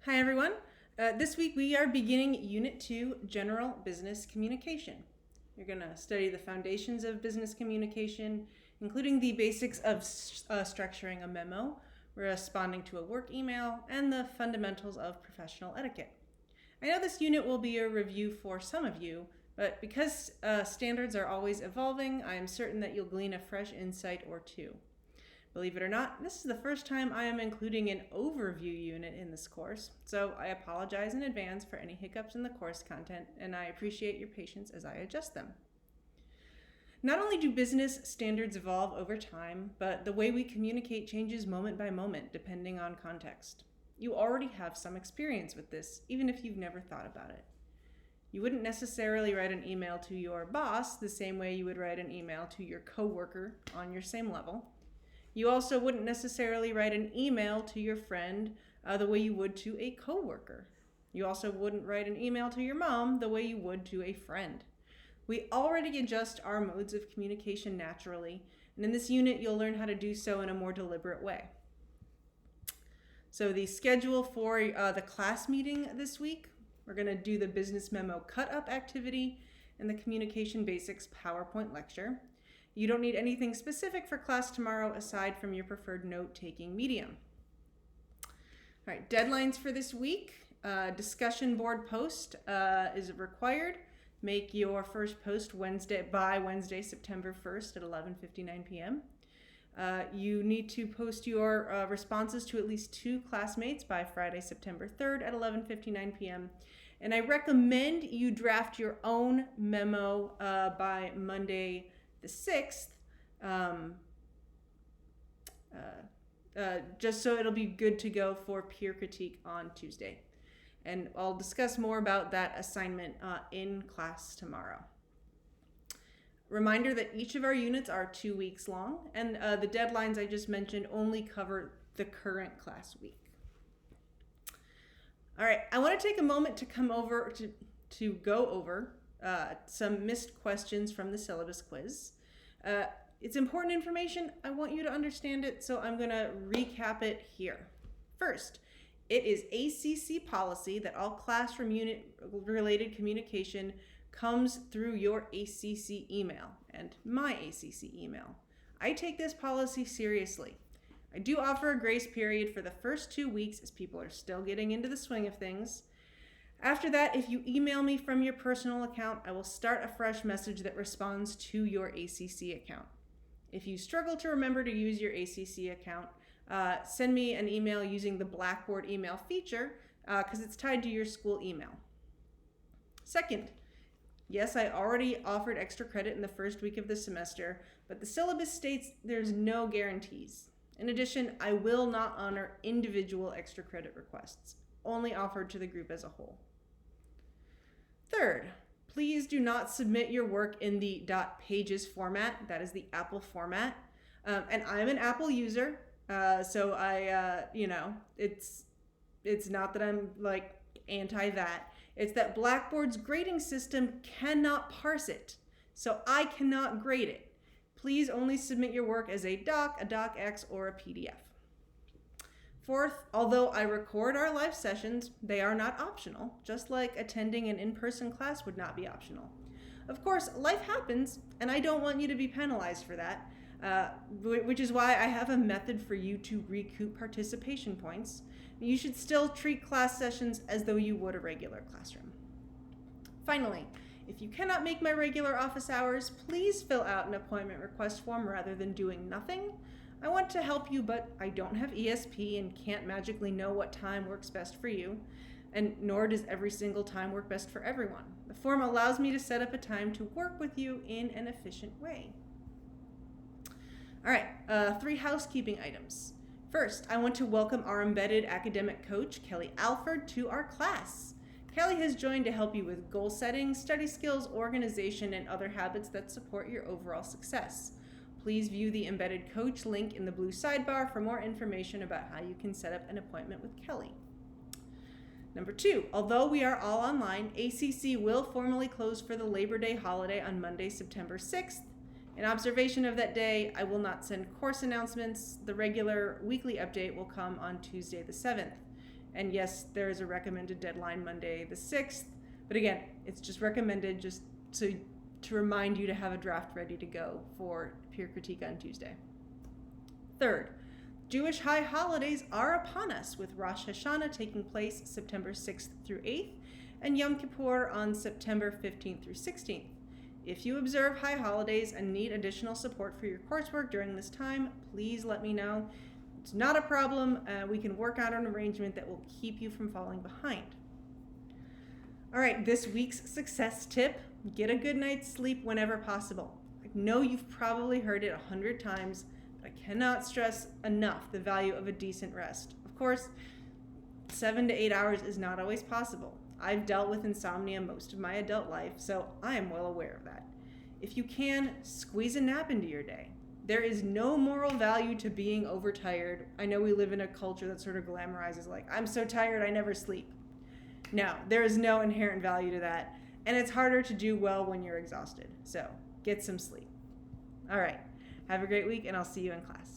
Hi everyone. This week we are beginning Unit 2, General Business Communication. You're going to study the foundations of business communication, including the basics of structuring a memo, responding to a work email, and the fundamentals of professional etiquette. I know this unit will be a review for some of you, but because standards are always evolving, I am certain that you'll glean a fresh insight or two. Believe it or not, this is the first time I am including an overview unit in this course, so I apologize in advance for any hiccups in the course content, and I appreciate your patience as I adjust them. Not only do business standards evolve over time, but the way we communicate changes moment by moment depending on context. You already have some experience with this, even if you've never thought about it. You wouldn't necessarily write an email to your boss the same way you would write an email to your coworker on your same level. You also wouldn't necessarily write an email to your friend the way you would to a coworker. You also wouldn't write an email to your mom the way you would to a friend. We already adjust our modes of communication naturally, and in this unit you'll learn how to do so in a more deliberate way. So the schedule for the class meeting this week, we're going to do the business memo cut-up activity and the communication basics PowerPoint lecture. You don't need anything specific for class tomorrow aside from your preferred note-taking medium. All right, deadlines for this week. Discussion board post is required. Make your first post by Wednesday, September 1st at 11:59 p.m. You need to post your responses to at least 2 classmates by Friday, September 3rd at 11:59 p.m. And I recommend you draft your own memo by Monday, the 6th, just so it'll be good to go for peer critique on Tuesday. And I'll discuss more about that assignment in class tomorrow. Reminder that each of our units are 2 weeks long, and the deadlines I just mentioned only cover the current class week. All right, I want to take a moment to go over some missed questions from the syllabus quiz. It's important information. I want you to understand it, so I'm going to recap it here. First, it is ACC policy that all classroom unit-related communication comes through your ACC email and my ACC email. I take this policy seriously. I do offer a grace period for the first 2 weeks as people are still getting into the swing of things. After that, if you email me from your personal account, I will start a fresh message that responds to your ACC account. If you struggle to remember to use your ACC account, send me an email using the Blackboard email feature because it's tied to your school email. Second, yes, I already offered extra credit in the first week of the semester, but the syllabus states there's no guarantees. In addition, I will not honor individual extra credit requests, only offered to the group as a whole. Third, please do not submit your work in the .pages format. That is the Apple format. And I'm an Apple user, so it's not that I'm like anti that. It's that Blackboard's grading system cannot parse it, so I cannot grade it. Please only submit your work as a doc, a docx, or a PDF. Fourth, although I record our live sessions, they are not optional, just like attending an in-person class would not be optional. Of course, life happens, and I don't want you to be penalized for that, which is why I have a method for you to recoup participation points. You should still treat class sessions as though you would a regular classroom. Finally, if you cannot make my regular office hours, please fill out an appointment request form rather than doing nothing. I want to help you, but I don't have ESP and can't magically know what time works best for you, and nor does every single time work best for everyone. The form allows me to set up a time to work with you in an efficient way. All right, 3 housekeeping items. First, I want to welcome our embedded academic coach, Kellie Alford, to our class. Kellie has joined to help you with goal setting, study skills, organization, and other habits that support your overall success. Please view the embedded coach link in the blue sidebar for more information about how you can set up an appointment with Kellie. Number 2, although we are all online, ACC will formally close for the Labor Day holiday on Monday, September 6th. In observation of that day, I will not send course announcements. The regular weekly update will come on Tuesday the 7th. And yes, there is a recommended deadline Monday the 6th. But again, it's just recommended just to remind you to have a draft ready to go for peer critique on Tuesday. Third, Jewish high holidays are upon us, with Rosh Hashanah taking place September 6th through 8th and Yom Kippur on September 15th through 16th. If you observe high holidays and need additional support for your coursework during this time, please let me know. It's not a problem. We can work out an arrangement that will keep you from falling behind. All right, this week's success tip: get a good night's sleep whenever possible. I know you've probably heard it 100 times, but I cannot stress enough the value of a decent rest. Of course, 7 to 8 hours is not always possible. I've dealt with insomnia most of my adult life, so I am well aware of that. If you can, squeeze a nap into your day. There is no moral value to being overtired. I know we live in a culture that sort of glamorizes, like, I'm so tired I never sleep. No, there is no inherent value to that, and it's harder to do well when you're exhausted. So get some sleep. All right, have a great week, and I'll see you in class.